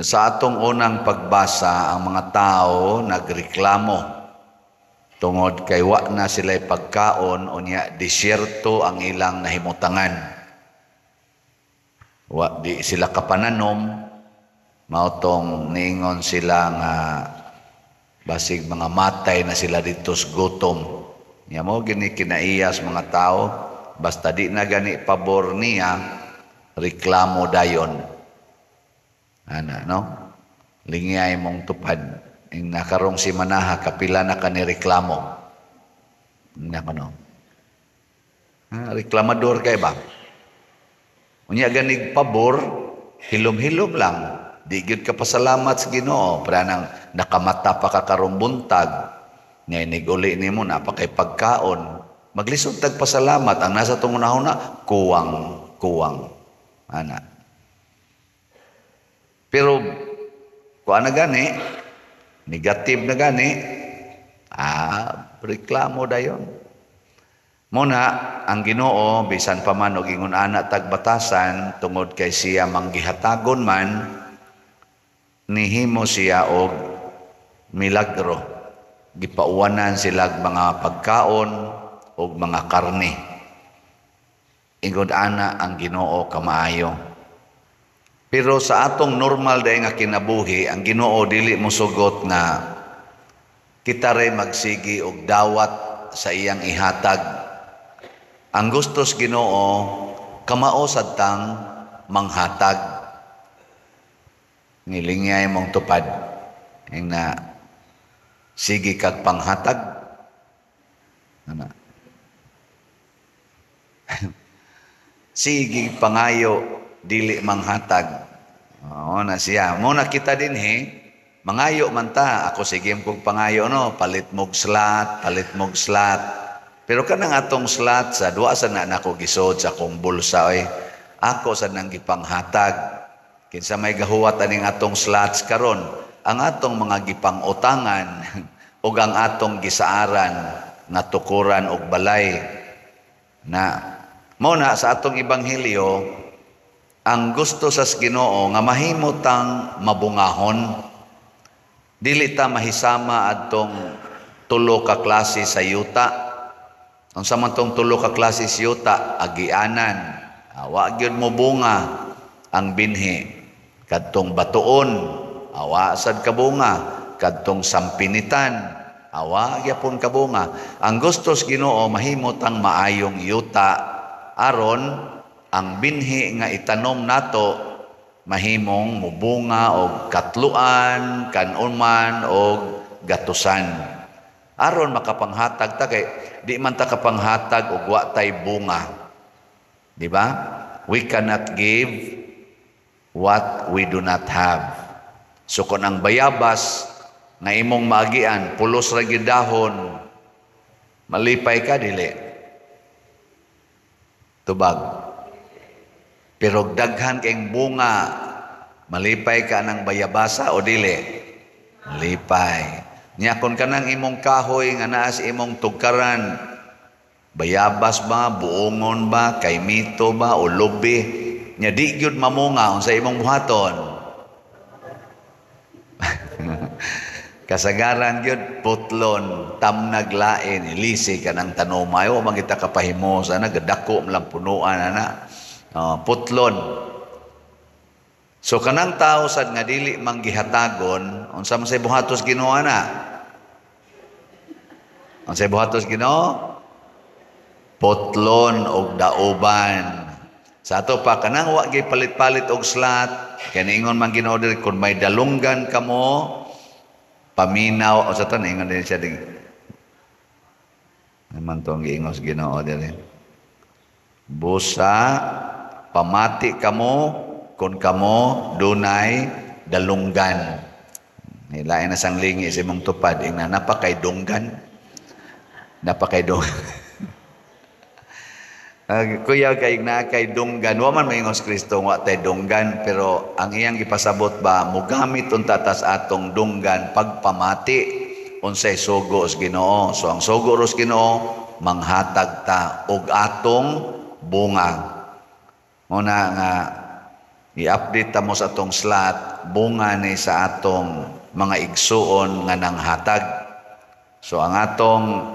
Sa atong unang pagbasa, ang mga tao nagreklamo tungod kay wa na sila'y pagkaon unya disyerto ang ilang nahimutangan. Wa di sila kapananom, mautong niingon sila nga basig mga matay na sila dito sa gutom. Nya mo gini kinaiyas mga tao, basta di na gani pabor niya, reklamo dayon. Ana, no? Lingiyay mong tupad. Ang nakarong si Manaha, kapila na kanireklamo. Nako, no? Reklamador kay ba? Unya ganig pabor, hilom-hilom lang. Di gyud ka pasalamat sa Ginoo, para nang nakamata pa ka karong buntag. Ninig uli nimo na pa kay pagkaon. Maglisod tag pasalamat, ang nasa tungunahon na kuwang. Ana. Pero kuan na gani, negative na gani, reklamo dayon. Muna, ang Ginoo bisan pa man og ingon ana tagbatasan tungod kay siya manggihatagon man, nihimo siya og milagro. Gipauwanan sila mga pagkaon og mga karne. Ingon ana ang Ginoo kamaayo. Pero sa atong normal day nga kinabuhi, ang Ginoo dili mo sugot nga kita rin magsigi og dawat sa iyang ihatag. Ang gustos Ginoo, kamao sad tang manghatag. Nilingay mong tupad. Yung na, sige kag panghatag. Ano? Sige pangayo, dili manghatag. Oo na siya. Muna kita din mangayo man ta. Ako sige kong pangayo no, palit mog slot. Pero kanang atong slot sa duwa sa na nako gisod sa akong bulsa oy. Ako sa nang gipanghatag. Kinsa may gahuwat aning atong slots karon, ang atong mga gipang-utangan ug ang atong gisaaran nga tukuran og balay na muna sa atong ebanghelyo. Ang gusto sa Ginoo nga mahimo tang mabungahon. Dili ta mahisama adtong tulo ka klase sa yuta. Unsa man tong tulo ka klase sa yuta, agianan. Wa gyud mo bunga ang binhi. Kadtong batuon, awa sad ka bunga. Kadtong sampinitan, awa gyapon ka bunga. Ang gusto sa Ginoo mahimo tang maayong yuta aron ang binhi nga itanom nato mahimong mubunga og katluan, kanuman og gatusan. Aron makapanghatag ta kay di man ta kapanghatag og wa tay bunga. Di ba? We cannot give what we do not have. So kung ang bayabas na imong maagian, pulos ra gyud dahon, malipay ka dili. Tubag. Pero daghan kayong bunga, malipay ka ng bayabasa o dili? Malipay. Nya kon kanang imong kahoy nga naa sa imong tugkaran, bayabas ba, buongon ba, kaymito ba, o lubi, nya di gyud mamunga unsa imong buhaton. Kasagaran gyud putlon, tamnaglain, ilisi ka ng tanumayo, magita kapahimo sana, gadako lang punuan ana. Putlon. So kanang tao sad nga dili manggihatagon, unsa man say buhatos Ginoo na? Unsay buhatos Ginoo? Putlon og dauban. Sa ato pa kanang wa gyud palit-palit og slot, kay niingon man Ginoo diri kun may dalunggan kamo, paminaw o sa tan ingon din siya ding. Naman tong giingos Ginoo diri. Busa pamati kamo kung kamo dunay dalunggan. Nilain na sang lingi sa imong tupad. Ingna napakay dunggan. Napakay dunggan. Kuya kay na kay dunggan. Waman mayingos Kristo wa tay dunggan. Pero ang iyang gipasabot ba, mugamit unta tas atong dunggan pagpamati. Unsay sugo sa Ginoo. So ang sugo ros Ginoo, manghatag ta og atong bunga. Muna nga I-update ta mo sa atong slot, bunga ni sa atong mga igsuon nga nanghatag. So ang atong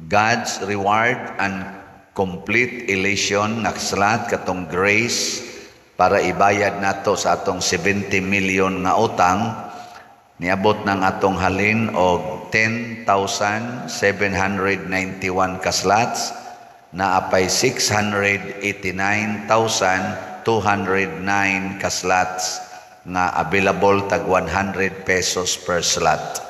God's reward and complete elation nga slot katong grace para ibayad nato sa atong 70 million nga utang, niabot ng atong halin og 10,791 ka slots, na apay 689,209 ka slots nga available tag 100 pesos per slot.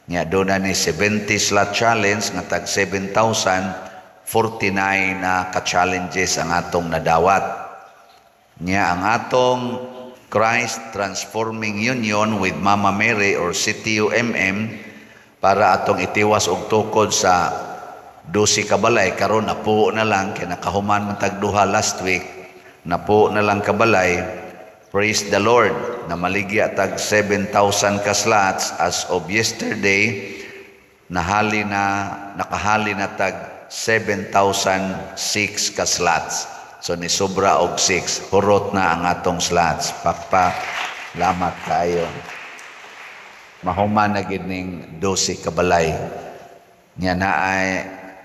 Nya doon na ni 70 slot challenge nga tag 7,049 na ka-challenges ang atong nadawat. Nya ang atong Christ Transforming Union with Mama Mary or CTUMM para atong itiwas og tukod sa 12 ka balay, karon napuo na lang kay nakahuman man tag duha last week, napuo na lang ka balay. Praise the Lord, na maligya tag 7,000 ka slots as of yesterday, nakahali na tag 7,006 ka slots. So ni sobra og 6, hurot na ang atong slots. Lamat kayo. Mahuman na gid ning 12 ka balay. Nya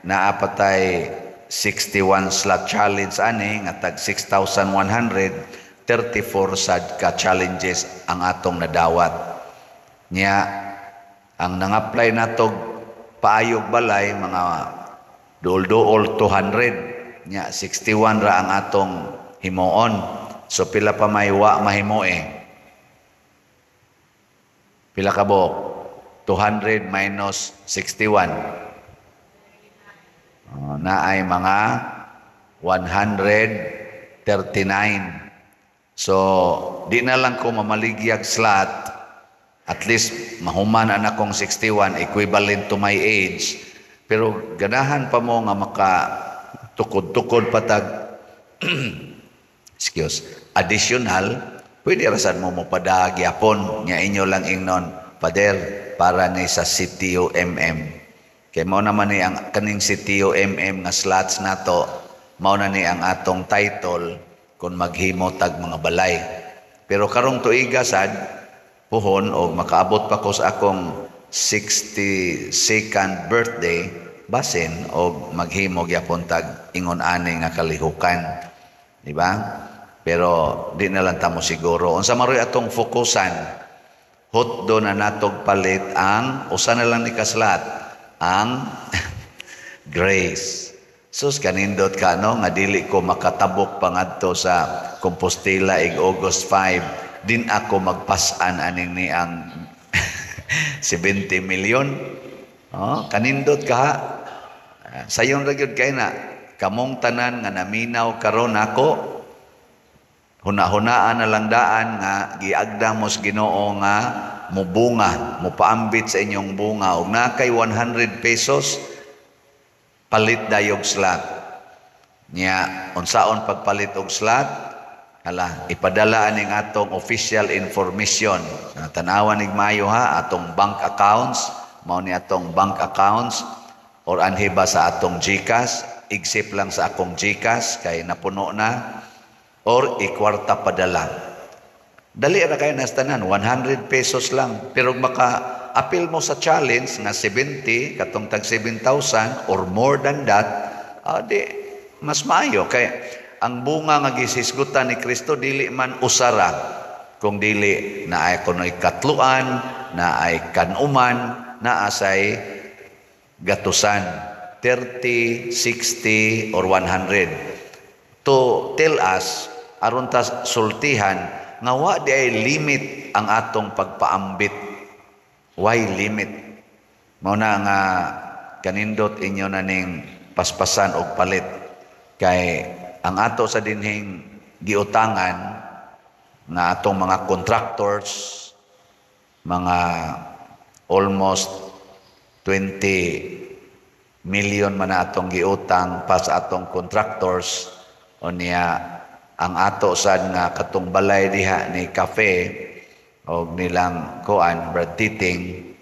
naapatay 61 slot challenge ani nga tag 6,134 sad ka challenges ang atong nadawat. Nya ang nang-apply natog paayog balay mga duol-duol 200. Nya 61 ra ang atong himuon. So pila pa may wa mahimoe? Pila ka buok? 200 minus 61. Na ay mga 139. So, di na lang ko mamaligyag slot, at least mahuman na akong 61, equivalent to my age. Pero ganahan pa mo nga makatukod-tukod patag additional, pwede rasan mo padagyapon nya inyo lang ingnon, Pader, para ni sa CTUMM. Kaya mao naman ni ang kaning CTUMM nga slots nato, mao na ni ang atong title kung maghimo tag mga balay. Pero karong tuiga sad puhon o makaabot pa ko sa akong 62nd birthday, basin o maghimo gyapon tag ingon ani nga kalihukan, di ba? Pero di na lang tamo siguro unsa maroy atong fokusan. Hotdo na natog palit ang usa na lang ni kaslat ang grace. Sus kanindot ka no nga dili ko makatabok pangadto sa Compostela ig August 5, din ako magpasan aning ni ang 70 million. Oh, kanindot ka. Sayon ra gyud kay na kamong tanan nga naminaw karon ako. Huna-hunaan na lang daan nga giagda mo sa Ginoo nga mubunga, mupaambit sa inyong bunga ug na kay 100 pesos palit dayog slot. Nya unsaon pagpalit og slot? Hala, ipadala aning atong official information. Tanawan nig maayo ha, atong bank accounts, mao ni atong bank accounts or anhi ba sa atong GCash, igsip lang sa akong GCash kay napuno na, or ikwarta padala. Dali ra kay nas tanan, 100 pesos lang. Pero maka-appeal mo sa challenge nga 70, katong tag 7,000 or more than that, di mas maayo kay ang bunga nga gisisgutan ni Kristo dili man usara, kung dili na ay kunoy katluan, na ay kanuman, na asay gatusan 30, 60 or 100 to tell us aron ta sultihan nga wa di ay limit ang atong pagpaambit. Why limit? Mao na nga kanindot inyo na ning paspasan og palit kay ang ato sa dinhing giutangan nga atong mga contractors, mga almost 20 million man atong giutang pa sa atong contractors. O niya ang ato sad nga katong balay diha ni cafe o nilang kuan Brad Titing,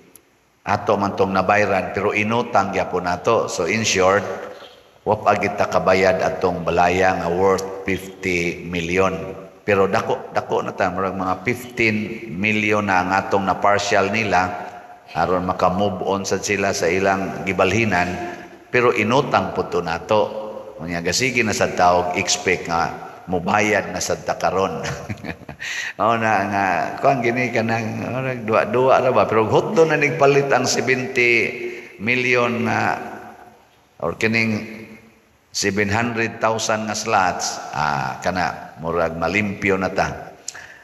ato man tong nabayran pero inutang gyapon nato. So in short, wa pa kita kabayad atong balaya nga worth 50 million. Pero dako na ta, murag mga 15 million na ang atong na partial nila aron maka-move on sad sila sa ilang gibalhinan, pero inutang po to nato. Unya gasigi na sad tawag expect nga mubayad na sad ta karon. O na nga kuan gini kanang duwa ra ba, pero hutdo na nigpalit ang 70 million na or kining 700,000 nga slots, kana murag malimpyo na ta.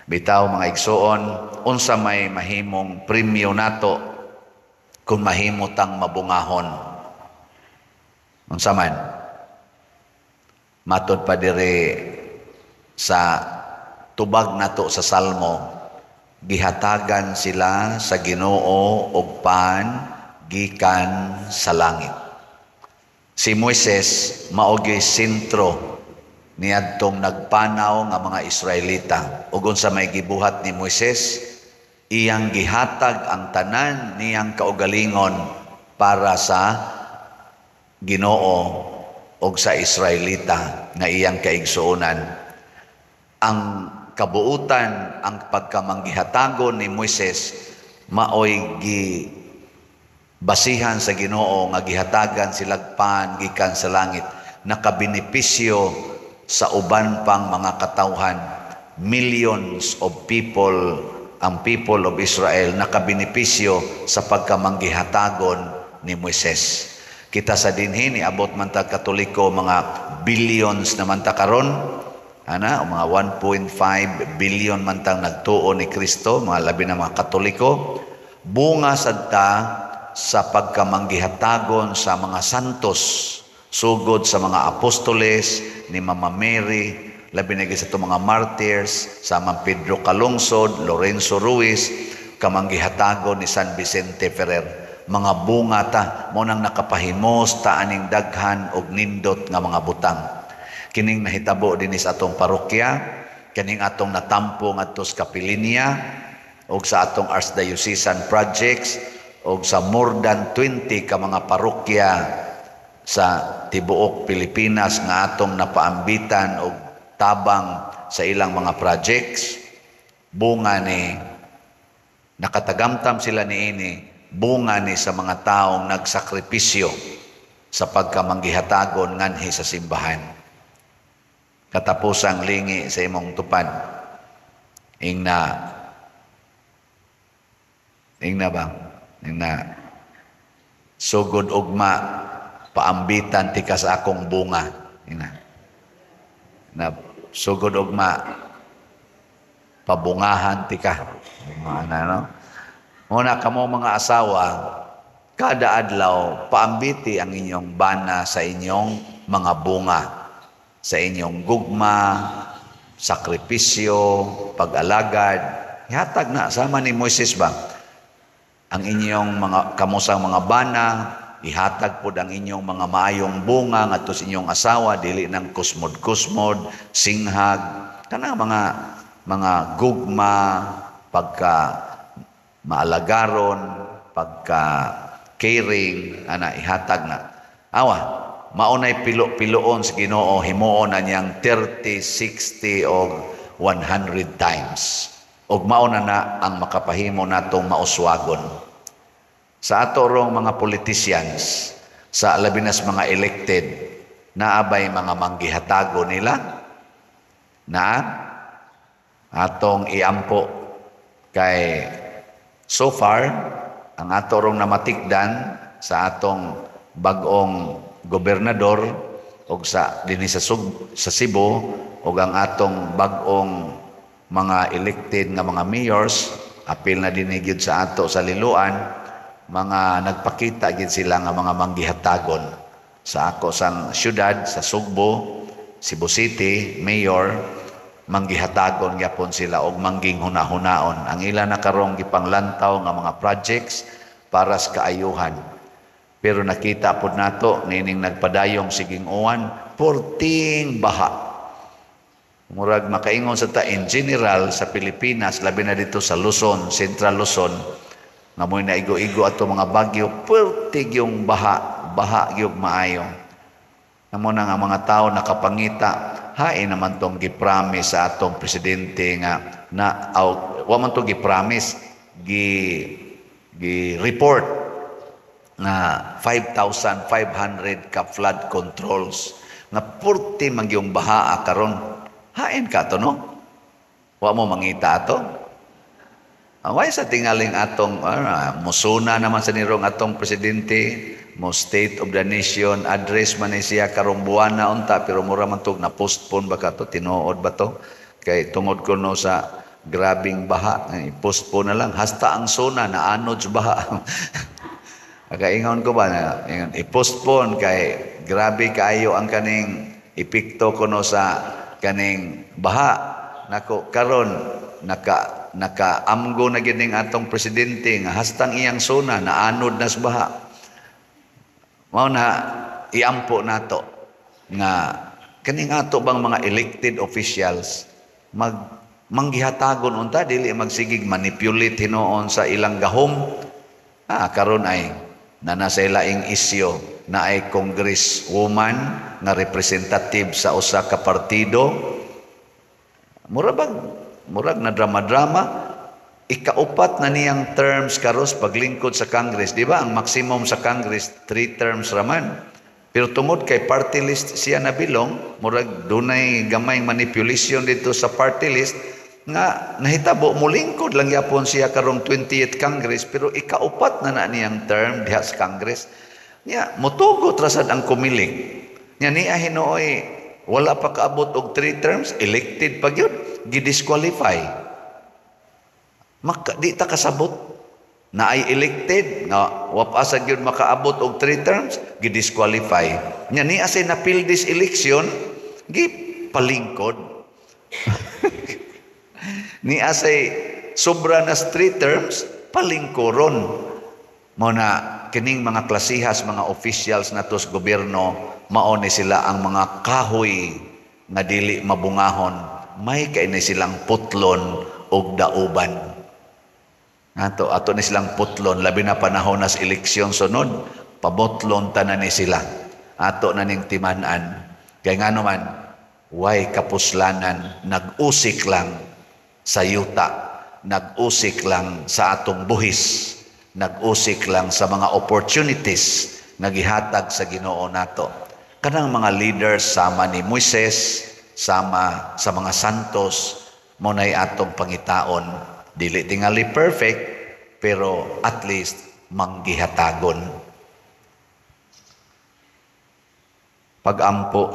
Bitaw mga igsoon, unsa may mahimong premyo nato kung mahimo tang mabungahon. Unsa man? Matod pa dire sa tubag nato sa Salmo, gihatagan sila sa Ginoo og paan gikan sa langit. Si Moises maogi sentro niadtong nagpanaw nga mga Israelita. Ug unsa may gibuhat ni Moises, iyang gihatag ang tanan niyang kaugalingon para sa Ginoo ug sa Israelita nga iyang kaigsuonan. Ang kabuutan, ang pagkamanggihatagon ni Moises maoy basihan sa Ginoo nga gihatagan silag paan gikan sa langit, nakabenepisyo sa uban pang mga katawhan. Millions of people, ang people of Israel nakabenepisyo sa pagkamanggihatagon ni Moises. Kita sa dinhi ni abot man ta Katoliko mga billions naman ta karon, mga 1.5 billion man tang nagtuo ni Kristo, mga labi na mga Katoliko. Bunga sad ta sa pagkamanggihatagon sa mga santos, sugod sa mga apostoles ni Mama Mary, labi na sa mga martyrs, sa mga Pedro Calungsod, Lorenzo Ruiz, kamanggihatagon ni San Vicente Ferrer. Mga bunga ta, mo nang nakapahimos ta aning daghan og nindot nga mga butang. Kining nahitabo din sa atong parokya, kining atong natampo ngadto sa Kapilinya, og sa atong Archdiocesan projects, o sa more than 20 ka mga parokya sa tibuok Pilipinas nga atong napaambitan o tabang sa ilang mga projects. Bunga ni nakatagamtam sila niini, bunga ni sa mga taong nagsakripisyo sa pagkamanggihatagon nganhi sa simbahan. Katapusang lingi sa imong tupad, ingna ba? Na sugod ugma paambitan tika sa akong bunga. Na sugod ugma pabungahan tika. Una kamo mga asawa, kada adlaw paambiti ang inyong bana sa inyong mga bunga, sa inyong gugma, sakripisyo, pag-alagad. Ihatag na sama ni Moises ba? Ang inyong mga kamusang mga bana, ihatag po ang inyong mga maayong bunga ngadto sa inyong asawa, dili ng kusmod-kusmod, singhag, kana mga gugma, pagka maalagaron, pagka caring, ihatag na. Maunay pilo-piloon sa Ginoo, himuon na niyang 30, 60 o 100 times. Og mauna na ang makapahimo natong mauswagon. Sa ato rong mga politicians, sa labinas mga elected, naabay mga manggihatago nila na atong iampo. Kay so far, ang ato rong namatikdan sa atong bagong gobernador o sa dinhi sa Cebu o ang atong bagong mga elected nga mga mayors, apil na dinigid sa ato sa Liloan, mga nagpakita gid sila nga mga manggihatagon. Sa ako sang syudad, sa Sugbo, Cebu City, mayor, manggihatagon gyapon sila og mangging hunahunaon. Ang ila na karong gipanglantaw nga mga projects para sa kaayuhan. Pero nakita pod nato nining nagpadayong siging uwan, porting baha. Murag makaingon sa ta in general sa Pilipinas, labi na dito sa Luzon, Central Luzon, nga mo'y naigo-igo ato mga bagyo, pertig yung baha gyud maayo. Namo na nga mga tao nakapangita, hain naman tong gipromise sa atong presidente nga na wa man to gipromise, gi-report na 5,500 ka flood controls nga purti man yung bahaa karon. Hain ka to, no? Wa mo mangita ato. Away sa tingaling atong musuna naman sa nirong atong presidente, mo State of the Nation address man ni siya karong buwan na unta, pero mura man tog na postpone ba ka to, tinuod ba to? Kay tungod ko no sa grabing baha, i-postpone na lang hasta ang suna na anod sa baha. Kaingon ko ba na i-postpone kay grabe kaayo ang kaning epekto kuno sa kaning baha. Nako karon nakaamgo na gid ning atong presidente nga hastang iyang suna na anod na sa baha. Mao na iampo nato nga kaning ato bang mga elected officials manggihatagon unta dili magsigig manipulate hinuon sa ilang gahom. Karon ay nasa ilaing isyo na ay congresswoman nga representative sa usa ka partido. Murag na drama-drama. Ikaupat na niyang terms karos paglingkod sa Congress. Di ba? Ang maximum sa Congress 3 terms raman. Pero tungod kay party list siya nabilong, murag dunay gamay manipulation dito sa party list nga nahitabo mulingkod lang yapon siya karong 20th Congress, pero ikaupat na niyang term diha sa Congress. Nya motugot rasad ang kumilig. Nya niya hinooy wala pa kaabot og 3 terms, elected pa gyud, gidisqualify. Di ta kasabot na ay elected nga wapasa gyud makaabot og 3 terms, gidisqualify. Nya niya say napil this election, gipalingkod. Ni asay sobra na 3 terms, palingkoron. Mo na kining mga klasihas, mga officials nato sa gobyerno, mao ni sila ang mga kahoy nga dili mabungahon, may kay ni silang putlon og dauban. Ato ni silang putlon, labi na panahon na sa eleksyon sunod, pabotlon tanan ni sila. Ato na ning timan-an. Kaya nga naman, way kapuslanan, nag-usik lang sa yuta, nag-usik lang sa atong buhis, nag-usik lang sa mga opportunities na gihatag sa Ginoo nato. Kanang mga leaders sama ni Moises, sama sa mga santos, mo nay atong pangitaon. Dili tingali perfect, pero at least manggihatagon. Pagampo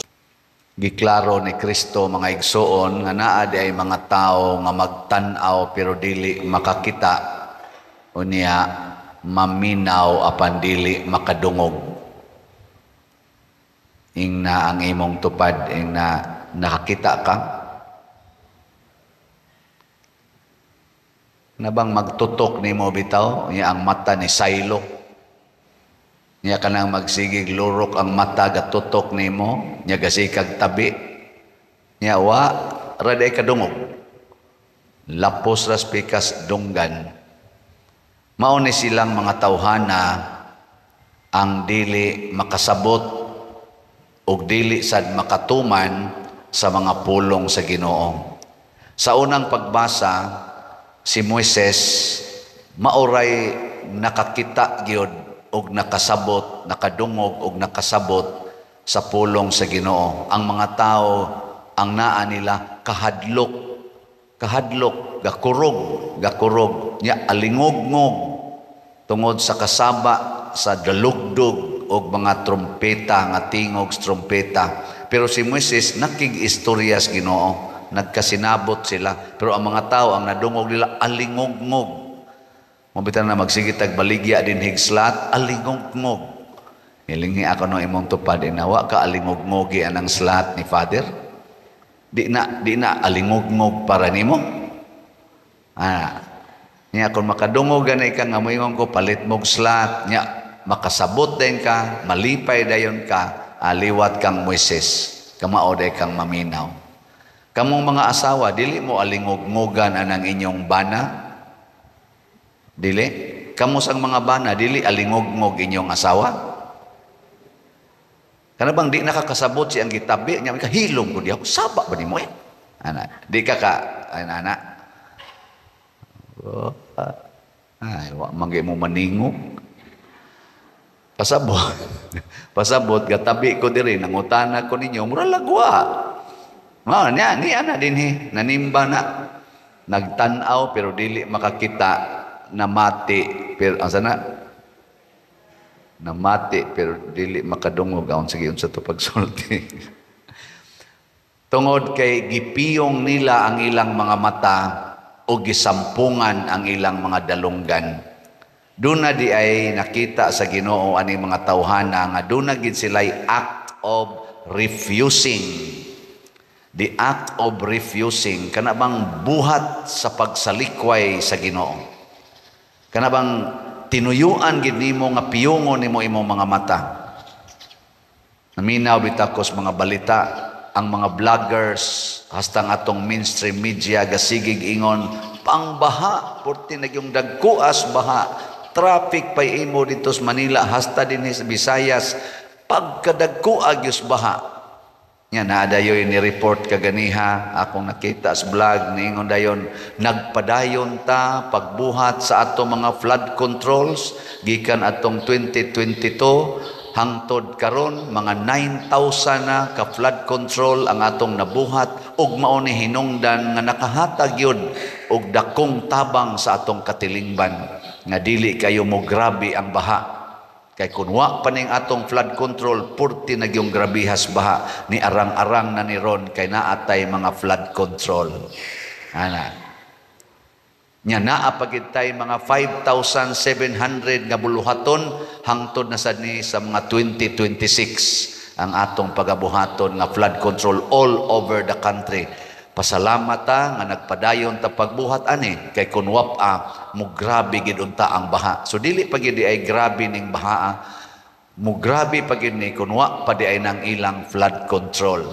giklaro ni Kristo mga igsoon nga naa di ay mga tao nga magtan-aw pero dili makakita, unya maminaw apan dili makadungog. Ingna ang imong tupad, ingna nakakita ka na bang magtutok nimo bitaw, niya ang mata ni Sailok, niya kanang magsigig lurok ang mata gatutok nimo, niya gasikag tabi, niya wa raday kadungog, lapos ras pikas dunggan. Mao ni silang mga tawhana ang dili makasabot og dili sad makatuman sa mga pulong sa Ginoo. Sa unang pagbasa, si Moises mauray nakakita gyud og nakasabot, nakadungog og nakasabot sa pulong sa Ginoo. Ang mga tao ang naa nila kahadlok, gakurog nya alingog-ngog tungod sa kasaba sa dalugdog og mga trompeta nga tingog sa trompeta. Pero si Moises nakig-istorya sa Ginoo, nagkasinabot sila, pero ang mga tao ang nadungog nila alingog-ngog. Mabitan na magsigitag baligya din higslat, alingog-ngog. Ilinghi ako no imong tupad, inawa ka alingog-ngogi anang slat ni Father. Di na alingog-ngog para nimo. Nya kung makadungog ganay ka nga moingon ko palit mog slat, nya makasabot din ka, malipay dayon ka, aliwat kang Moises, kamao day kang maminaw. Kamong mga asawa, dili mo alingog-ngogan anang inyong bana? Dili? Kamo sang mga bana, dili alingog-ngog inyong asawa? Kana bang di nakakasabot siyang gitabi nya hilom ko di ako saba ba nimo ana di ka ana oh, ay wa mangge mo maningog pasabot pasabot gatabi ko diri nangutana ko ninyo mura lagwa nya ni ana dinhi nanimba na nagtan-aw pero dili makakita namati pero asa na namati pero dili makadungog aon sige unsa to pagsulti tungod kay gipiyong nila ang ilang mga mata o gisampungan ang ilang mga dalunggan duna di ay nakita sa Ginoo ani mga tawhana nga duna gid sila'y act of refusing the act of refusing kana bang buhat sa pagsalikway sa Ginoo kana bang tinuyuan gid nimo nga piyongon nimo imong mga mata. Naminaw bitakos mga balita ang mga vloggers hasta nga atong mainstream media gasigig ingon pangbaha porti nagyong dagkuas baha traffic pay imo dito sa Manila hasta dinhi sa Visayas pagkadagkuag yus baha. Nya naa dayon ni report kaganiha akong nakita sa vlog niingon dayon nagpadayon ta pagbuhat sa ato mga flood controls gikan atong 2022 hangtod karon mga 9,000 na ka flood control ang atong nabuhat ug mao ni hinungdan nga nakahatag yun og dakong tabang sa atong katilingban nga dili kayo mo grabe ang baha. Kay kung wa pa ning atong flood control, purti na yung grabihas baha ni arang-arang na ni Ron kay naatay mga flood control. Ana. Nya naa pagid tay mga 5,700 nga buluhaton hangtod na sad ni sa mga 2026 ang atong pagabuhaton nga flood control all over the country. Pasalamat ta nga nagpadayon ta pagbuhat ani kay kun wapa mo grabe gid unta ang baha. So dili pa gid ay grabe ning baha. Mo grabe pa gid ni kun wa pa di ay nang ilang flood control.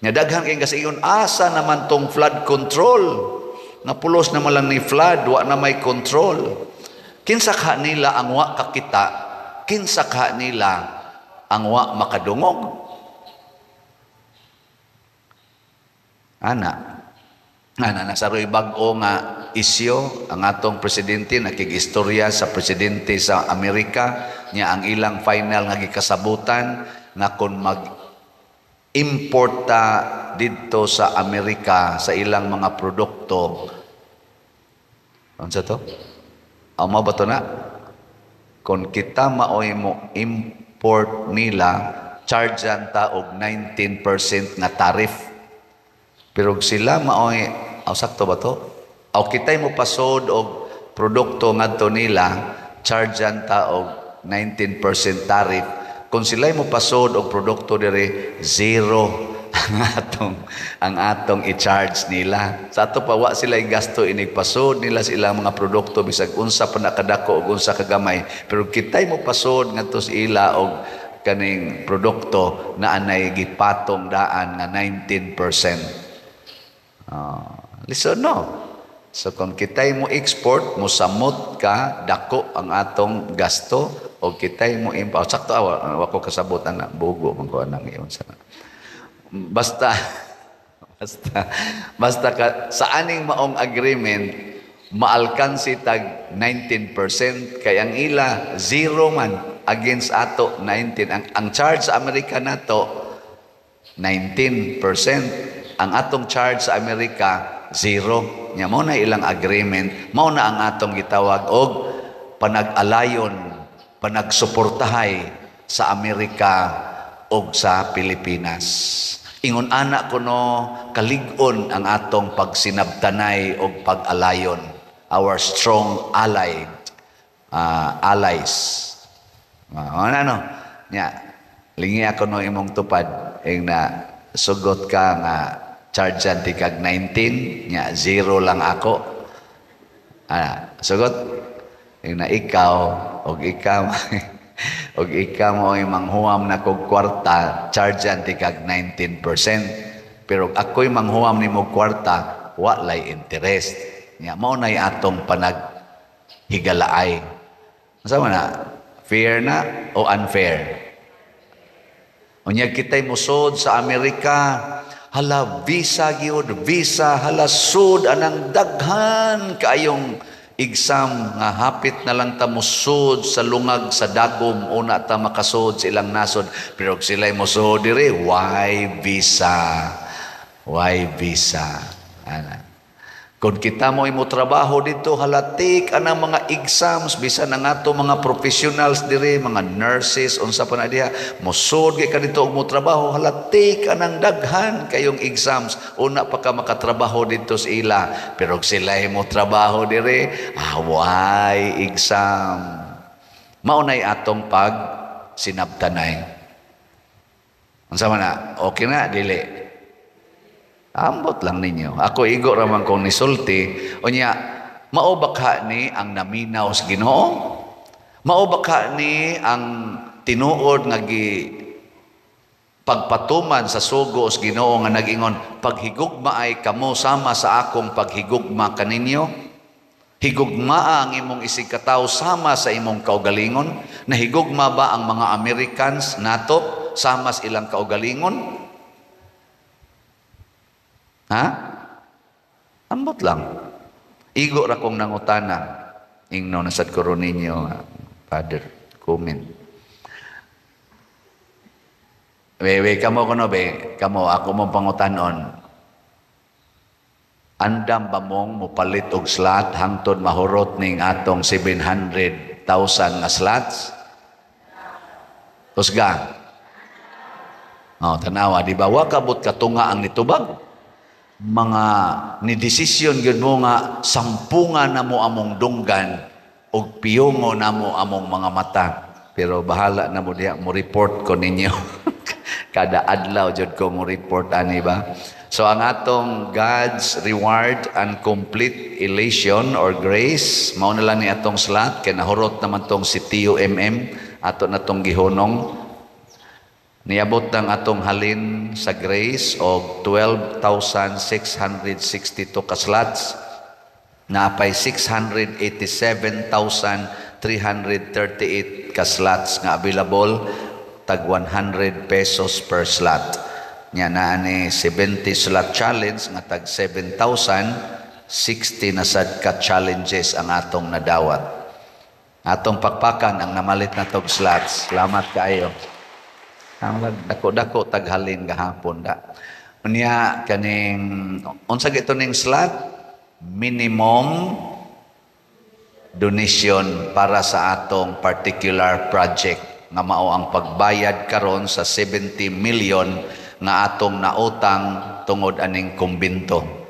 Nya daghan kay kasingon asa naman tong flood control? Nga pulos naman lang ni flood wa na may control. Kinsa ka nila ang wa kakita? Kinsa ka nila ang wa makadungog? Ana nasaroy bag-o nga isyo ang atong presidente nakigistorya sa presidente sa Amerika nya ang ilang final nga gikasabutan nga kung mag-importa didto sa Amerika sa ilang mga produkto unsa to? Amo ba to na? Kung kita maoy mo import nila chargean ta og 19% nga tariff. Pero sila maoy, sakto ba to? Aw kitay mo pasod og produkto ngadto nila, chargean ta og 19% tariff. Kung sila mo pasod og produkto dire, zero ang atong i-charge nila. Sa ato pa wa sila gasto inig pasod nila sa ilang mga produkto bisag unsa pa nakadako og unsa kagamay. Pero kitay mo pasod ngadto sa ila og kaning produkto na anay gipatong daan nga 19%. Listen no. So kung kitay mo export, mo samot ka, dako ang atong gasto, o kitay mo import. Sakto, ako kasabot na, bugo, ko nang iyon sana. Basta ka, sa aning maong agreement, maalkansi tag 19%, kaya ang ila, zero man, against ato, 19. Ang charge sa Amerika na to, 19%. Ang atong charge sa Amerika, zero. Nya mo na ilang agreement, mao na ang atong gitawag og panag-alayon, panagsuportahay sa Amerika og sa Pilipinas. Ingon ana kuno kalig-on ang atong pagsinabtanay og pag-alayon, our strong allies. Ano? Nya lingi ako no imong tupad ing na sugot ka nga chargean ti kag 19 nya zero lang ako. Sugot na ikaw og ikaw og ikaw mo ay manghuam na kog kwarta chargean ti kag 19%. Pero ako'y manghuam nimo kwarta walay interest. Nya mao nay atong panaghigalaay. Asa man na? Fair na o unfair? Unya kita'y musod sa Amerika, hala visa gyud, visa hala sud anang daghan kaayong exam nga hapit na lang ta musod sa lungag sa dagom una ta makasud sa ilang nasod, pero sila'y musod dire why visa. Why visa? Ana. Kung kita mo imo trabaho dito, halatik anang mga exams, bisan na nga to mga professionals dire, mga nurses, unsa pa na diha, musod kay ka dito og mo trabaho, halatik anang daghan kayong exams, una pa ka makatrabaho dito sa ila, pero sila mo trabaho dire, why exam? Maunay atong pag sinabtanay. Unsa man na, okay na, dili. Ambot lang ninyo. Ako igo raman kong nisulti. O niya, maubakha ni ang naminaw sa Ginoo? Maubakha ni ang tinuod nga pagpatuman sa sugo sa Ginoo nga nag-ingon, paghigugma ay kamo sama sa akong paghigugma kaninyo? Higugma ang imong isigkataw sama sa imong kaugalingon? Nahigugma ba ang mga Americans nato sama sa ilang kaugalingon? Ha? Ambot lang. Igo ra kong nangutana. Ingno nasad ko ron ninyo, Father, comment. Be, kamo kuno be, kamo ako mo pangutanon. Andam ba mong mupalit og slot hangtod mahurot ning atong 700,000 nga slots? Usga. Tanawa, di ba? Wakabot katunga ang nitubag. Mga ni desisyon gyud mo nga sampunga na mo among dunggan og piyongo na mo among mga mata, pero bahala na mo diha mo report ko ninyo. Kada adlaw jud ko mo report ani ba. So ang atong God's reward and complete elation or grace mao na lang ni atong slot kay nahurot naman tong si Tio ato na tong gihunong. Niabot ng atong halin sa grace og 12,662 ka slots, napay 687,338 ka slots nga available, tag 100 pesos per slot. Nya naa ni 70 slot challenge nga tag 7,000, 60 na sad ka challenges ang atong nadawat. Atong pakpakan ang namalit na tog slots. Salamat kaayo. Ang dako-dako taghalin gahapon da. Unya kaning unsa gito ning slot? Minimum donation para sa atong particular project nga mao ang pagbayad karon sa 70 million nga atong nautang tungod aning kumbento.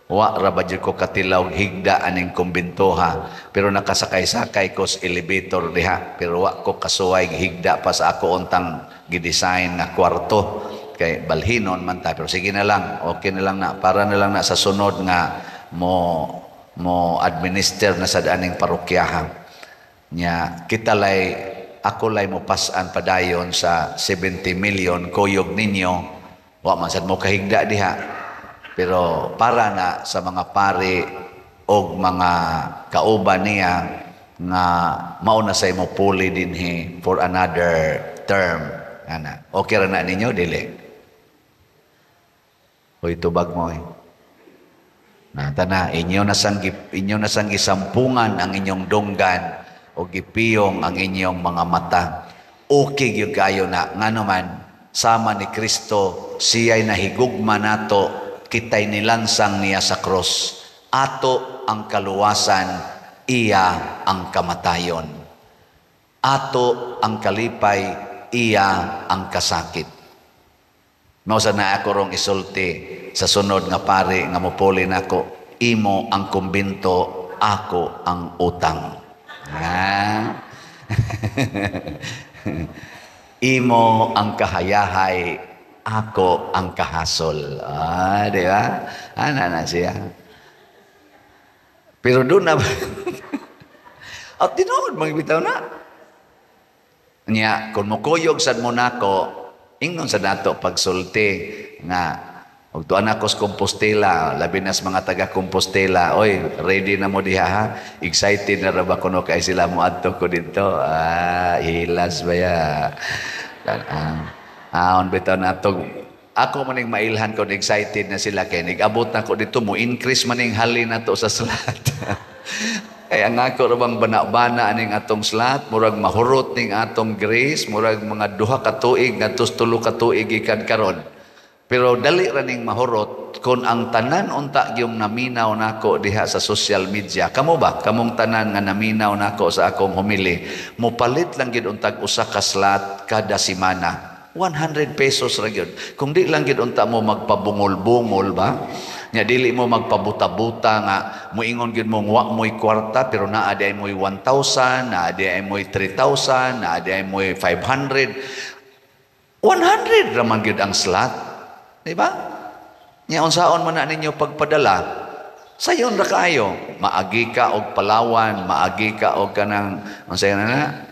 Wa ra ba jud ko katilaw higda aning kumbento ha, pero nakasakay-sakay ko sa elevator diha, pero wa ko kasuway higda pa sa ako untang gidesign nga kwarto kay balhinon man ta, pero sige na lang, okay na lang na para na lang na sa sunod nga mo administer na sa aning parokyahan nya kita lay ako lay mo pasan padayon sa 70 million kuyog ninyo, wa man sad mo kahigda diha. Pero para na sa mga pari o mga kauban niya nga mauna sa imo puli dinhi for another term. Ana, okay ra na ninyo dili? Hoy tubag mo eh. Tana inyo na sang gisampungan ang inyong dunggan o gipiyong ang inyong mga mata. Okay gyud kayo na ngano man sama ni Kristo, siya'y nahigugma nato, kita'y nilansang niya sa cross. Ato ang kaluwasan, iya ang kamatayon. Ato ang kalipay, iya ang kasakit. Mausa na ako rong isulti sa sunod nga pari nga mupuli nako, imo ang kumbinto, ako ang utang. Imo ang kahayahay, ako ang kahasol. Di ba? Ana na siya. Pero doon na at tinuod, magbitaw na. Nya, kung mukuyog sad mo nako, ingnon sa nato pagsulti nga, og tuan ako sa Compostela, labi na sa mga taga Compostela, oy, ready na mo diha ha? Excited na ra ba kuno kay sila mo adto ko dito? Hilas ba ya? Aon bitaw na to. Ako maning mailhan ko, excited na sila kay nag-abot na ko dito mo increase maning halin na to sa slot. Kaya nga ko rabang bana-bana aning atong slot, murag mahurot ning atong grace, murag mga duha ka tuig ngadto tulo ka tuig ikan karon. Pero dali ra ning mahurot kung ang tanan unta yung naminaw nako diha sa social media. Kamo ba? Kamong tanan nga naminaw nako sa akong humili, mopalit lang gid untag usa ka slot kada semana. 100 pesos ra gyud. Kung di lang gyud unta mo magpabungol-bungol ba? Nya dili mo magpabuta-buta nga moingon gyud mo wa mo'y kwarta pero naa di ay mo'y 1,000, naa di ay mo'y 3,000, naa di ay mo'y 500. 100 ra man gyud ang slot. Di ba? Nya unsaon man na ninyo pagpadala? Sayon ra kaayo. Maagi ka og Palawan, maagi ka og kanang unsay na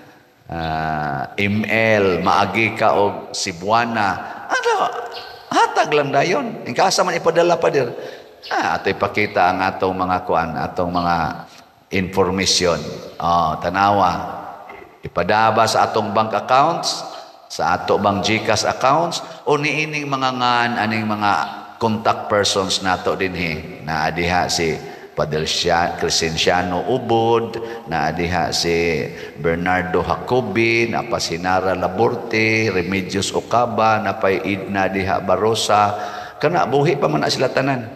ML, maagi ka og Cebuana. Ano, hatag lang dayon. Ingkasa man ipadala pa dir. Ato ipakita ang atong mga kuan, atong mga information. Tanawa. Ipadaba sa atong bank accounts, sa ato bang GCash accounts, o niining mga ngan, aning mga contact persons nato dinhi. Na adiha si Padre Crescenciano Ubod, na adiha si Bernardo Jacobi, na pa si Nara Laborte, Remedios Ocaba, na pa Idna diha Barosa, kana buhi pa man na sila tanan.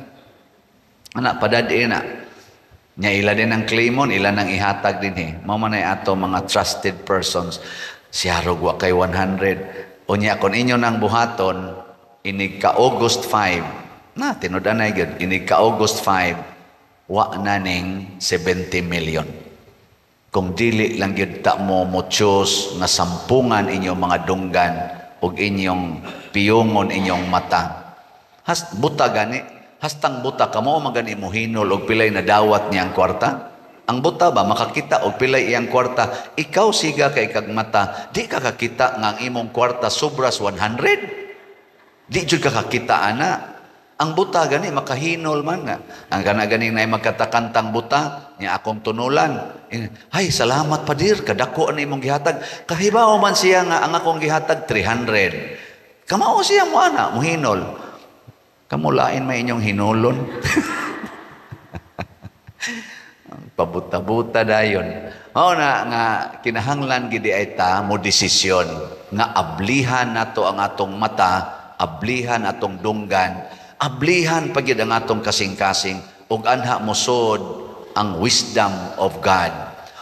Anak padadi na. Nya ila din ang claimon, ila nang ihatag din mao man ay ato mga trusted persons. Siyarog wa kay 100. Unya kon inyo nang buhaton, inig ka August 5. Na tinud-anay gyud, inig ka August 5. Wa na ning 70 million. Kung dili lang yun ta mo choose nga sampungan inyong mga dunggan o inyong piyongon inyong mata. Buta gani, hastang buta ka mo magani mo hinol o pilay na dawat niyang kwarta. Ang buta ba, makakita o pilay iyang kwarta, ikaw siga kay kag mata, di ka kakita nga ang imong kwarta sobras 100. Di jud ka kakita ana. Ang buta gani makahinol man nga. Ang gani na magkatakantang buta niya akong tunulan. Ay salamat padir kadako ani imong gihatag. Kahibaw man siya nga ang akong gihatag 300. Kamao siya mo ana muhinol. Kamulain may inyong hinulon. Pabuta-buta dayon. Mao na nga kinahanglan gid ay ta mo desisyon nga ablihan nato ang atong mata, ablihan atong dunggan. Ablihan pagid ang atong kasing-kasing ug anha mosod ang wisdom of God.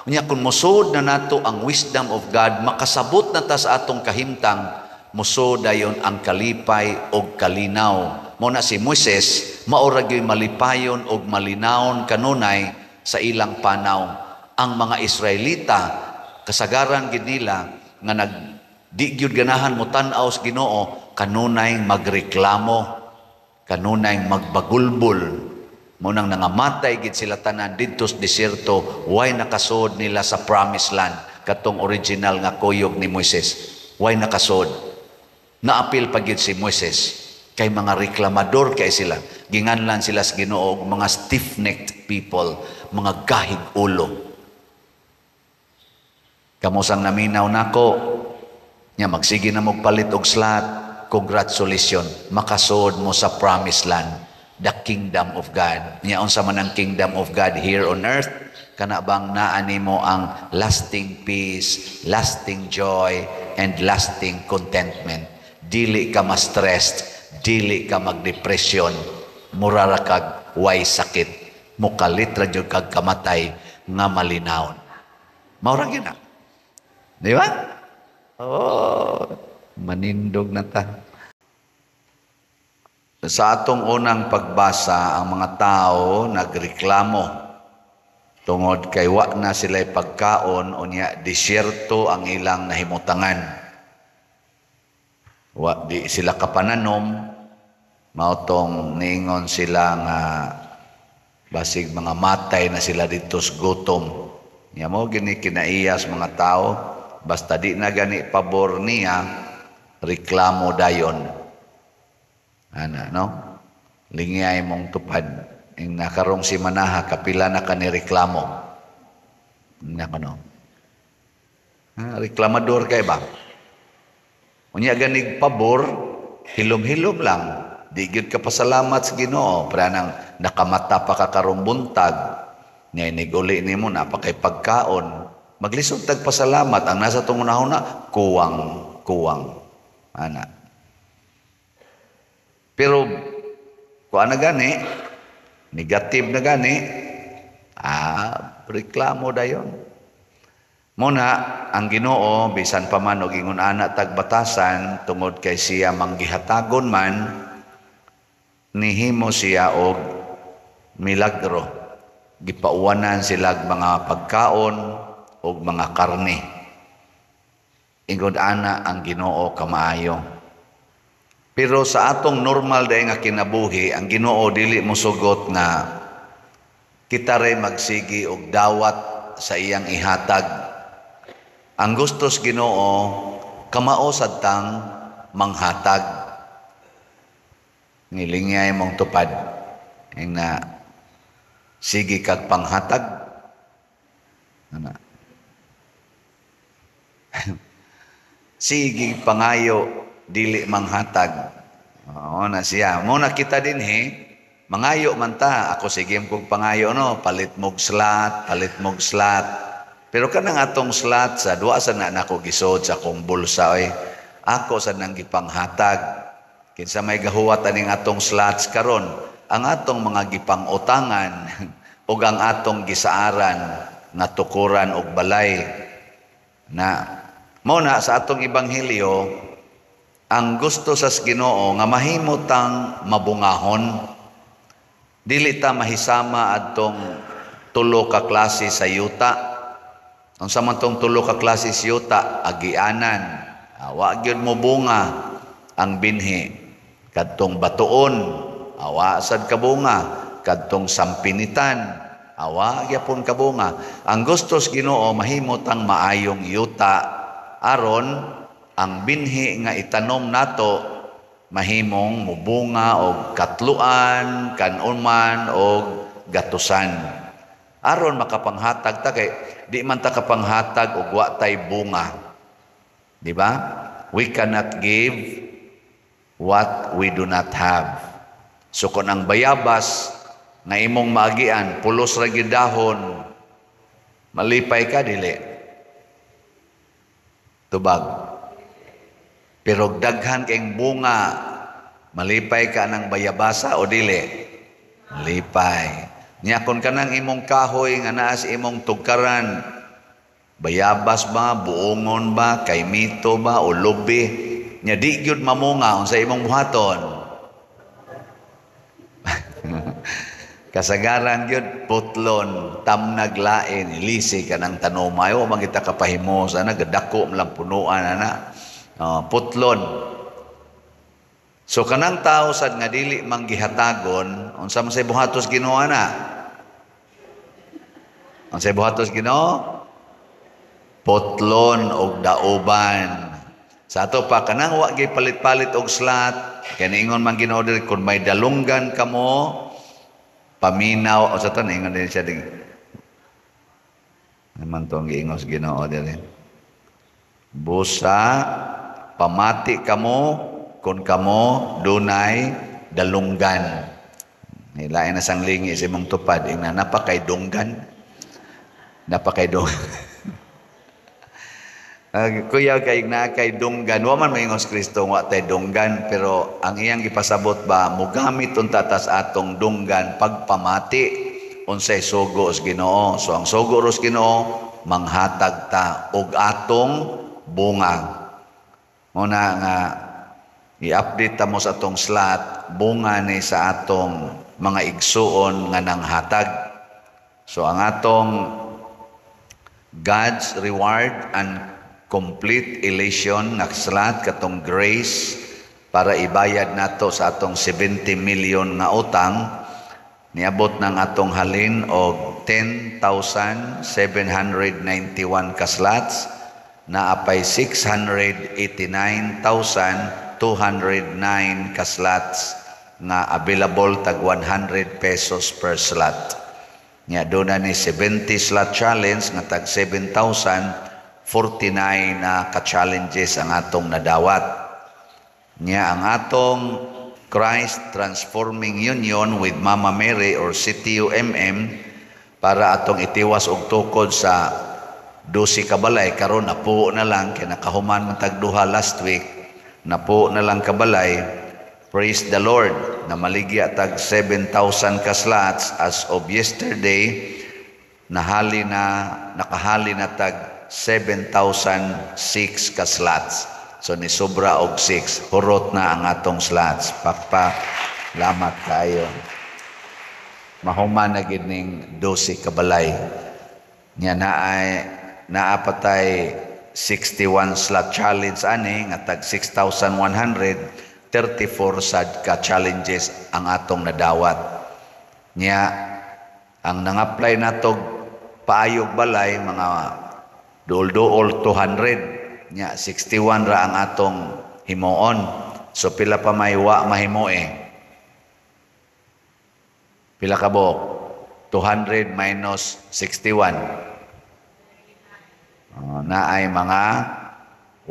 Unya kun mosod na nato ang wisdom of God, makasabot na ta sa atong kahimtang, mosod dayon ang kalipay ug kalinaw. Mo na si Moises, maura gyud malipayon ug malinawon kanunay sa ilang panaw. Ang mga Israelita kasagaran gid nila nga di gyud ganahan mo tan-aw sa Ginoo kanunay magreklamo, kanunay magbagulbol. Munang nangamatay gid sila tanan didto sa desierto, way nakasod nila sa promised land, katong original nga kuyog ni Moises. Way nakasod. Naapil pa gid si Moises kay mga reklamador kay sila. Ginganlan sila sa Ginoo mga stiff-necked people, mga gahig ulo. Kamusang naminaw nako, nya magsige na mogpalit og slot. Congratulations, makasod mo sa promised land, the kingdom of God. Nya unsa man ang kingdom of God here on earth? Kana bang naani mo ang lasting peace, lasting joy, and lasting contentment. Dili ka ma-stressed, dili ka magdepresyon, murara kag way sakit, mukalit ra jud kag kamatay nga malinawon. Maura gyud na. Di ba? Manindog na ta. Sa atong unang pagbasa, ang mga tao nagreklamo tungod kay wa na sila pagkaon unya disyerto ang ilang nahimutangan. Wa di sila kapananom, mautong niingon sila nga basig mga matay na sila dito sa gutom. Nya mo gini kinaiyas mga tao, basta di na gani pabor niya, reklamo dayon. Ana, no? Lingiyay mong tupad. Yung nakarong si Manaha, kapila na ka ni reklamo. Nako, no? Reklamador kay ba? Unya ganig pabor, hilom-hilom lang. Di gyud ka pasalamat sa Ginoo, para nang nakamata pa ka karong buntag. Ninig uli nimo na pa kay pagkaon. Maglisod tag pasalamat ang nasa tong una-una, kuwang. Ana. Pero kuan na gani, negative na gani, reklamo dayon. Muna, ang Ginoo bisan pa man og ingon ana tag batasan tungod kay siya manggihatagon man, nihimo siya og milagro. Gipauwanan sila mga pagkaon o mga karne. Ingon ana ang Ginoo kamaayo. Pero sa atong normal day nga kinabuhi, ang Ginoo dili mosugot nga kita ray magsigi og dawat sa iyang ihatag. Ang gustos Ginoo kamao sad tang manghatag. Ngilingay mong tupad na sige kag panghatag. Ana. Sige pangayo dili manghatag. Oo na siya. Muna kita din mangayo man ta. Ako sige kog pangayo no, palit mog slot. Pero kanang atong slot sa duwa sa na nako gisod sa akong bulsa ako sa nang gipanghatag. Kinsa may gahuwat aning atong slots karon, ang atong mga gipang-utangan ug ang atong gisaaran nga tukuran og balay na mao na sa atong ebanghelyo ang gusto sa Ginoo nga mahimo tang mabungahon, dili ta mahisama adtong tulo ka klase sa yuta. Ang samantong tulo ka klase sa yuta agianan, wa gyud mo bunga ang binhi. Kadtong batuon, awa sad kabunga. Kadtong sampinitan, awa gyapon kabunga. Ang gusto sa Ginoo mahimo tang maayong yuta aron ang binhi nga itanom nato mahimong mubunga og katluan, kanuman og gatusan. Aron makapanghatag ta kay di man ta kapanghatag og wa tay bunga. Di ba? We cannot give what we do not have. So kung ang bayabas na imong maagian, pulos ra gyud dahon, malipay ka dili. Tubag. Pero daghan kayong bunga, malipay ka ng bayabasa o dili? Malipay. Nya kun kanang imong kahoy nga naa sa imong tugkaran, bayabas ba, buongon ba, kaymito ba, o lubi, nya di gyud mamunga unsa imong buhaton. Kasagaran gyud putlon, tamnag lain, ilisi ka ng tanumay, o magita kapahimo sana gadako lang punuan ana. Putlon. So kanang tao sad nga dili manggihatagon, unsa man say buhatos Ginoo na? Unsay buhatos Ginoo? Putlon og daoban. Sa ato pa kanang wa gyud palit-palit og slot, kani ingon man Ginoo diri kun may dalunggan kamo, paminaw o sa tan ingon din siya ding. Naman tong giingos Ginoo diri. Busa pamati kamo kung kamo dunay dalunggan. Nilain na sang lingi sa imong tupad. Ina, napakay dunggan. Kuya kay na kay dunggan. Waman mayingos Kristo wa tay dunggan. Pero ang iyang ipasabot ba, mugamit unta tas atong dunggan pagpamati. Unsay sugo sa Ginoo. So ang sugo ros Ginoo, manghatag ta og atong bunga. Muna nga i-update ta mo sa atong slot, bunga ni sa atong mga igsuon nga nanghatag. So ang atong God's reward and complete elation nga slot katong grace para ibayad nato sa atong 70 million nga utang, niabot ng atong halin og 10,791 ka slots na apay 689,209 ka slots nga available tag 100 pesos per slot. Nya do na ni 70 slot challenge nga tag 7,049 na ka-challenges ang atong nadawat. Nya ang atong Christ Transforming Union with Mama Mary or CTUMM para atong itiwas og tukod sa 12 kabalay karon napuo na lang kay nakahuman man tagduha last week, napuo na lang kabalay. Praise the Lord na maligya tag 7,000 ka slots as of yesterday. Nakahali na tag 7,006 ka slots. So ni sobra og 6. Hurot na ang atong slots. Lamat kayo. Mahuman na gid ning 12 kabalay. Nya naapatay 61 slot challenge ani nga tag 6,134 sad ka challenges ang atong nadawat. Nya ang nang-apply natog paayog balay mga duol-duol 200. Nya 61 ra ang atong himuon. So pila pa may wa mahimoe? Pila ka buok? 200 minus 61. Na ay mga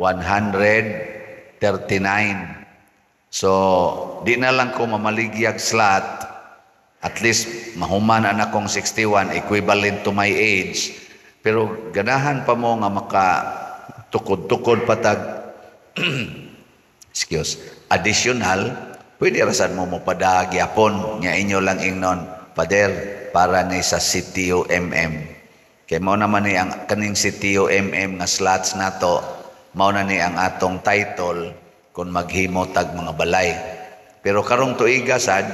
139. So, di na lang ko mamaligyag slot. At least, mahuman na akong 61, equivalent to my age. Pero, ganahan pa mo nga maka-tukod-tukod patag, additional, pwede rasan mo padagyapon, nya inyo lang ingnon, pader, para ni sa CTUMM. Kaya mao naman ni ang kaning CTUMM nga slots nato, mao na ni ang atong title kung maghimo tag mga balay. Pero karong tuiga sad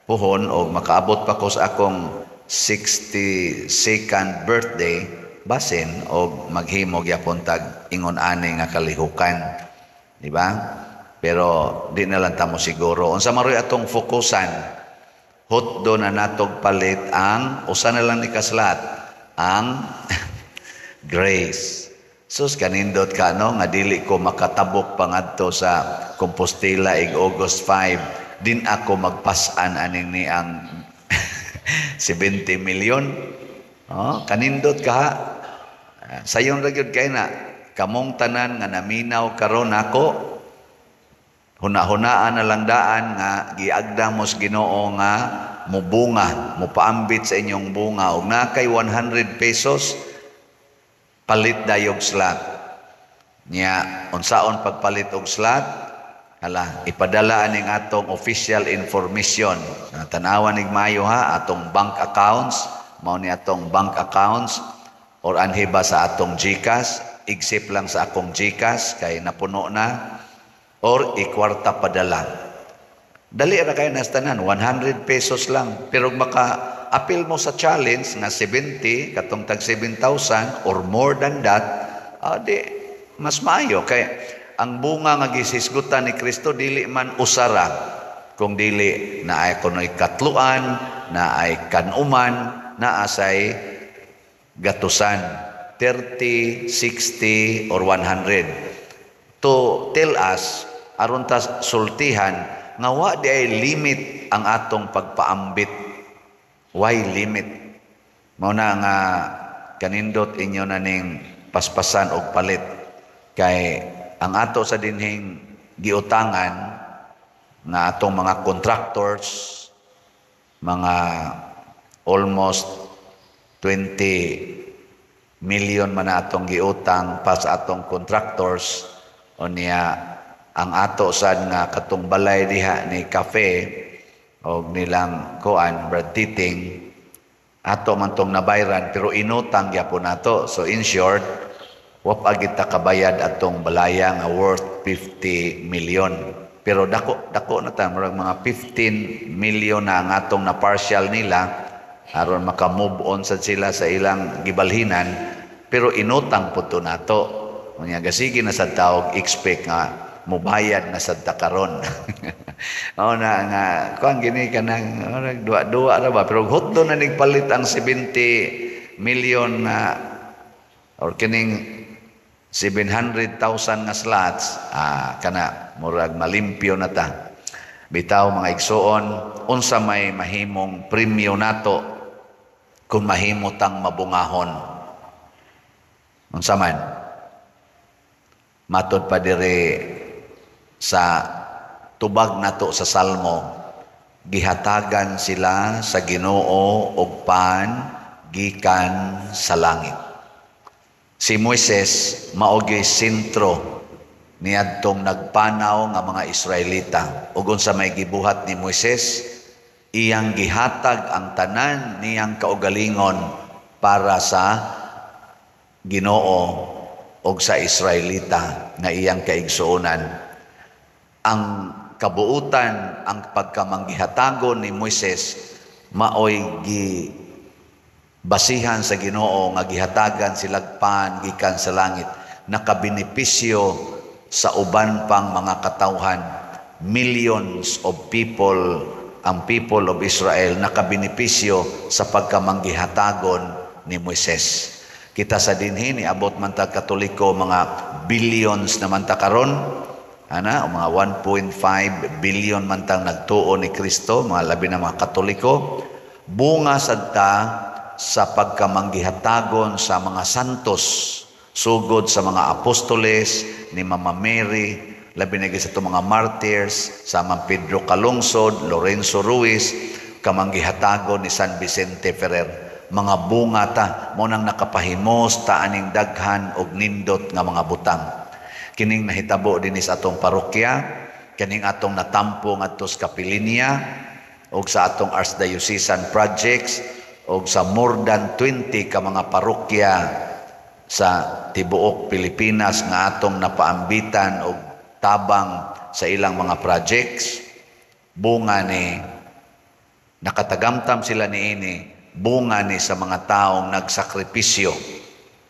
puhon o makaabot pa ko sa akong 62nd birthday basin o maghimo gyapon tag ingon ani nga kalihukan. Di ba? Pero di na lang tamo siguro. Unsa maroy atong fokusan? Hotdo na natog palit ang usa na lang ni kaslat ang grace. Sus kanindot ka no nga dili ko makatabok pangadto sa Compostela ig August 5 din ako magpasan aning ni ang 70 million. Kanindot ka. Sayon ra gyud kay na kamong tanan nga naminaw karon ako. Huna-hunaan na lang daan nga giagda mo sa Ginoo nga mubunga, mupaambit sa inyong bunga og na kay 100 pesos palit dayog slot. Nya unsaon pagpalit og slot? Hala, ipadala aning atong official information. Tanawan nig maayo ha atong bank accounts, mao ni atong bank accounts or anhi ba sa atong GCash, igsip lang sa akong GCash kay napuno na. Or ikwarta padala. Dali ra kayo nastanan, 100 pesos lang. Pero maka-appeal mo sa challenge nga 70, katong tag 7,000 or more than that, di, mas maayo. Kaya ang bunga nga gisisgutan ni Kristo, dili man usara. Kung dili na ay kuno'y katluan, na ay kanuman, na asay gatusan. 30, 60, or 100. To tell us, aron ta sultihan, nga wa di ay limit ang atong pagpaambit. Why limit? Mao na nga kanindot inyo na ning paspasan og palit. Kay ang ato sa dinhing giutangan nga atong mga contractors, mga almost 20 million man na atong giutang pa sa atong contractors. O niya, ang ato sad nga katong balay diha ni Cafe o nilang kuan, Brad Titing, ato man tong nabayran pero inutang gyapon nato. So in short, wa pa kita kabayad atong balaya nga worth 50 million. Pero dako na ta, mga 15 million na ang atong na partial nila aron maka-move on sad sila sa ilang gibalhinan, pero inutang po to nato. Unya gasigi na sa tawag expect nga mubayad na sa takaron. Na nga kuan gini kanang duwa ra ba, pero hutdo na nigpalit ang 70 million na or kining 700,000 nga slots, kana murag malimpyo na ta. Bitaw mga igsoon, unsa may mahimong premyo nato kung mahimutang mabungahon? Unsa man? Matod pa dire sa tubag nato sa Salmo, gihatagan sila sa Ginoo og pan gikan sa langit. Si Moises mao'y sentro niadtong nagpanaw nga mga Israelita. Ug unsa may gibuhat ni Moises, iyang gihatag ang tanan niyang kaugalingon para sa Ginoo og sa Israelita nga iyang kaigsuonan. Ang kabuutan, ang pagkamanggihatagon ni Moises maoy basihan sa Ginoo nga gihatagan silag pan gikan sa langit, nakabenepisyo sa uban pang mga katawhan. Millions of people, ang people of Israel nakabenepisyo sa pagkamanggihatagon ni Moises. Kita sa dinhi ni abot man ta Katoliko mga billions naman ta karon, mga 1.5 billion man tang nagtuo ni Kristo, mga labi na mga Katoliko. Bunga sadta sa pagkamanggihatagon sa mga santos, sugod sa mga apostoles ni Mama Mary, labi na sa itong mga martyrs, sa mga Pedro Calungsod, Lorenzo Ruiz, kamanggihatagon ni San Vicente Ferrer. Mga bunga ta, mo nang nakapahimos ta aning daghan og nindot nga mga butang. Kining nahitabo din sa atong parokya, kining atong natampo ngadto sa Kapilinya, og sa atong Archdiocesan projects, o sa more than 20 ka mga parokya sa tibuok Pilipinas nga atong napaambitan o tabang sa ilang mga projects. Bunga ni, nakatagamtam sila niini, bunga ni sa mga taong nagsakripisyo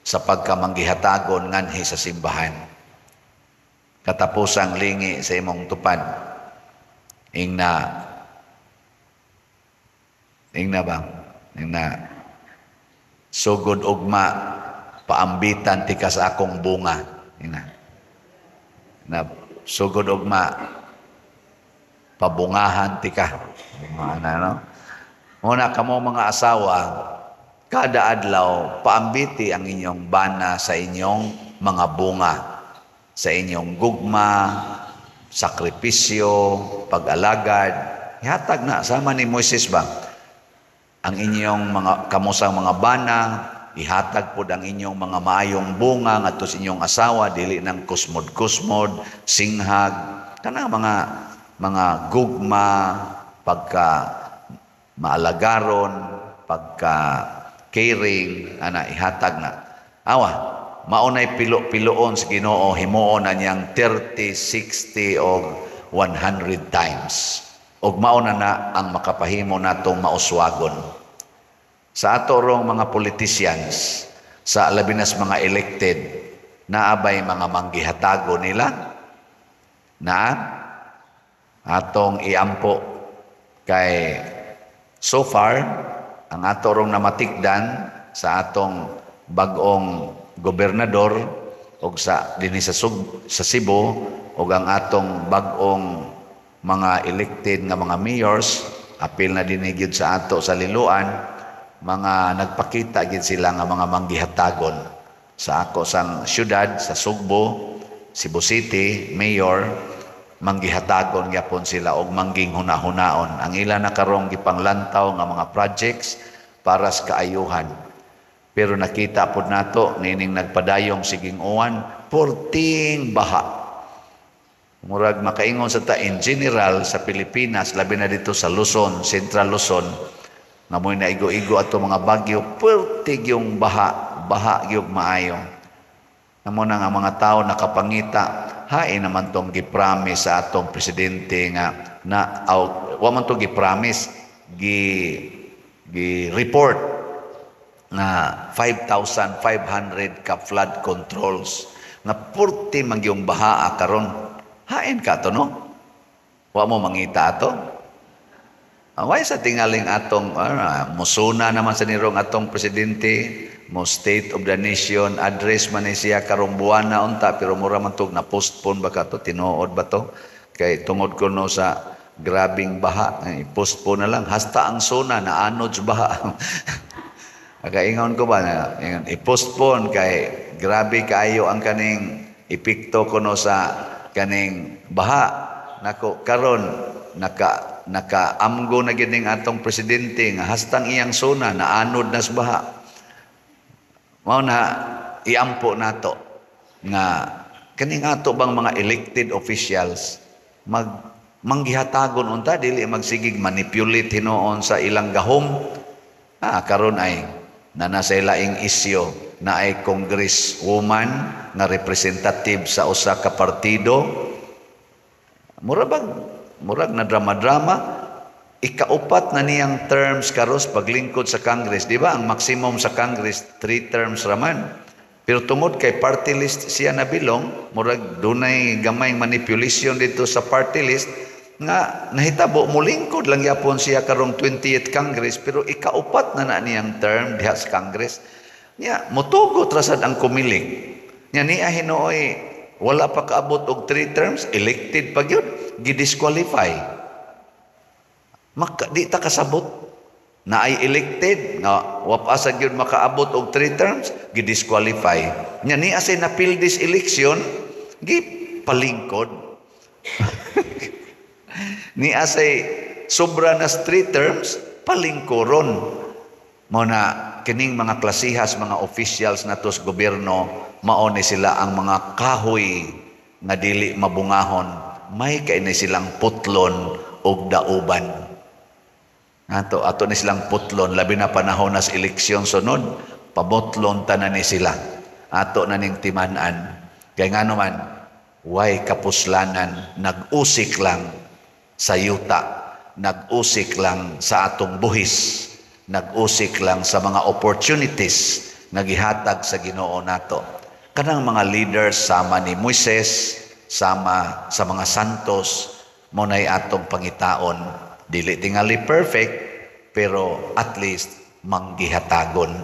sa pagkamanggihatagon nganhi sa simbahan. Katapusang lingi sa imong tupad, ingna ba? Na sugod ugma paambitan ti ka sa akong bunga, na sugod ugma pabungahan ti ka, no? Muna kamo mga asawa, kada adlaw paambiti ang inyong bana sa inyong mga bunga, sa inyong gugma, sakripisyo, pag-alagad. Ihatag na sama ni Moises ba ang inyong mga kamusang mga bana, ihatag pod ang inyong mga maayong bunga ngadto sa inyong asawa, dili nang kusmod-kusmod, singhag, kana mga gugma, pagka maalagaron, pagka caring, ihatag na. Awa, maunay pilo-piloon sa Ginoo, himuon na niyang 30, 60 o 100 times. Og mauna na ang makapahimo natong mauswagon. Sa ato rong mga politicians, sa labinas mga elected, naabay mga manggihatago nila na atong iampo. Kay so far, ang ato rong namatikdan sa atong bagong gobernador og sa dinhi sa Cebu og ang atong bagong mga elected nga mga mayors, apil na din gyud sa ato sa liluan, mga nagpakita gid sila nga mga manggihatagon. Sa ako sang syudad sa Sugbo, Cebu City, mayor, manggihatagon gyapon sila og mangging hunahunaon. Ang ila na karong gipanglantaw nga mga projects para sa kaayuhan. Pero nakita pod nato nining nagpadayong siging uwan, porting baha. Murag makaingon sa ta in general sa Pilipinas, labi na dito sa Luzon, Central Luzon, nga mo'y naigo-igo ato mga bagyo, pertig yung baha yung maayo. Namo na nga mga tao nakapangita, hain naman tong gipromise sa atong presidente nga wa man tong gipromise, report na 5,500 ka flood controls nga purti man yung baha karon. Hain ka to, no? Wa mo mangita ato. Away sa tingaling atong musuna naman sa nirong atong presidente, mo State of the Nation address man siya karong buwan na unta, pero mura man tog na postpone ba ka to, tinuod ba to? Kay tungod ko no sa grabing baha, i-postpone na lang. Hasta ang suna na anod sa baha. Kaingon ko ba na i-postpone kay grabe kayo ang kaning epekto ko no sa kaning baha nako karon nakaamgo na gid ning atong presidente nga hastang iyang sona naanod na sa baha. Mao na iampo nato nga kaning ato bang mga elected officials manggihatagon unta dili magsigig manipulate hinuon sa ilang gahom. Karon ay nasa ilaing isyo na ay congresswoman nga representative sa usa ka partido. Murag na drama-drama. Ikaupat na niyang terms karos paglingkod sa Congress. Di ba? Ang maximum sa Congress, 3 terms raman. Pero tungod kay party list siya nabilong, murag dunay gamay manipulation dito sa party list, nga nahitabo mulingkod lang yapon siya karong 20th Congress, pero ikaupat na niyang term diha sa Congress. Nya, mutugot rasad ang kumilig. Nya niya hinooy, wala pa kaabot og 3 terms, elected pa gyud, gidisqualify. Di ta kasabot na ay elected nga wapasa gyud makaabot og 3 terms gidisqualify nya ni asay napil this election gi palingkod ni asay sobra na 3 terms palingkoron mo na kining mga klasihas mga officials nato sa gobyerno mao ni sila ang mga kahoy nga dili mabungahon may kay ni silang putlon og dauban. Ato ni silang putlon, labi na panahon na sa eleksyon sunod, pabotlon tanan ni sila. Ato na ning timanan. Kaya nga naman, way kapuslanan, nag-usik lang sa yuta, nag-usik lang sa atong buhis, nag-usik lang sa mga opportunities na gihatag sa Ginoo nato. Kanang mga leaders sama ni Moises, sama sa mga santos, munay atong pangitaon. Dili tingali perfect, pero at least manggihatagon.